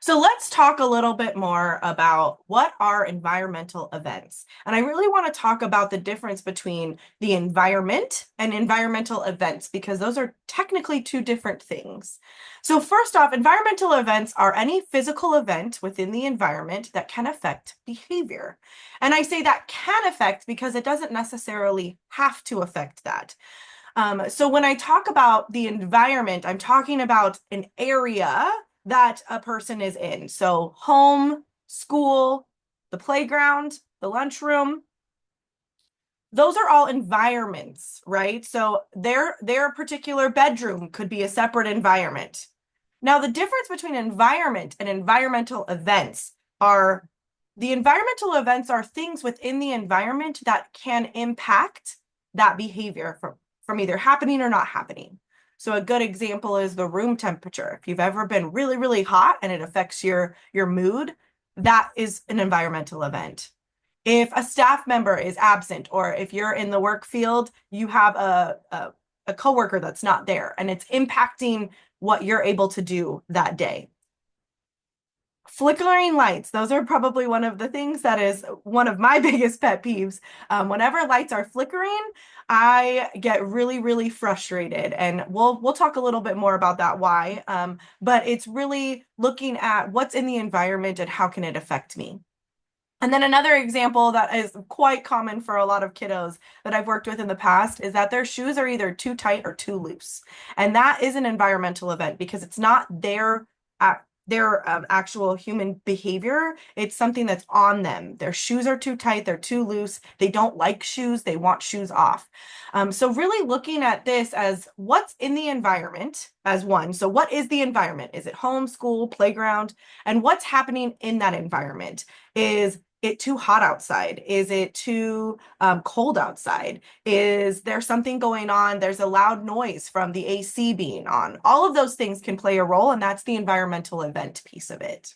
So let's talk a little bit more about what are environmental events. And I really want to talk about the difference between the environment and environmental events, because those are technically two different things. So first off, environmental events are any physical event within the environment that can affect behavior. And I say that can affect because it doesn't necessarily have to affect that. So when I talk about the environment, I'm talking about an area that a person is in. So home, school, the playground, the lunchroom, those are all environments, right? So their particular bedroom could be a separate environment. Now, the difference between environment and environmental events are the environmental events are things within the environment that can impact that behavior from either happening or not happening. So a good example is the room temperature. If you've ever been really, really hot and it affects your mood, that is an environmental event. If a staff member is absent, or if you're in the work field, you have a coworker that's not there and it's impacting what you're able to do that day. Flickering lights, those are probably one of the things that is one of my biggest pet peeves. Whenever lights are flickering, I get really, really frustrated. And we'll talk a little bit more about that why. But it's really looking at what's in the environment and how can it affect me. And then another example that is quite common for a lot of kiddos that I've worked with in the past is that their shoes are either too tight or too loose. And that is an environmental event because it's not their actual human behavior. It's something that's on them. Their shoes are too tight, they're too loose. They don't like shoes, they want shoes off. So really looking at this as what's in the environment as one. So what is the environment? Is it home, school, playground? And what's happening in that environment? Is it too hot outside? Is it too cold outside? Is there something going on? There's a loud noise from the AC being on. All of those things can play a role, and that's the environmental event piece of it.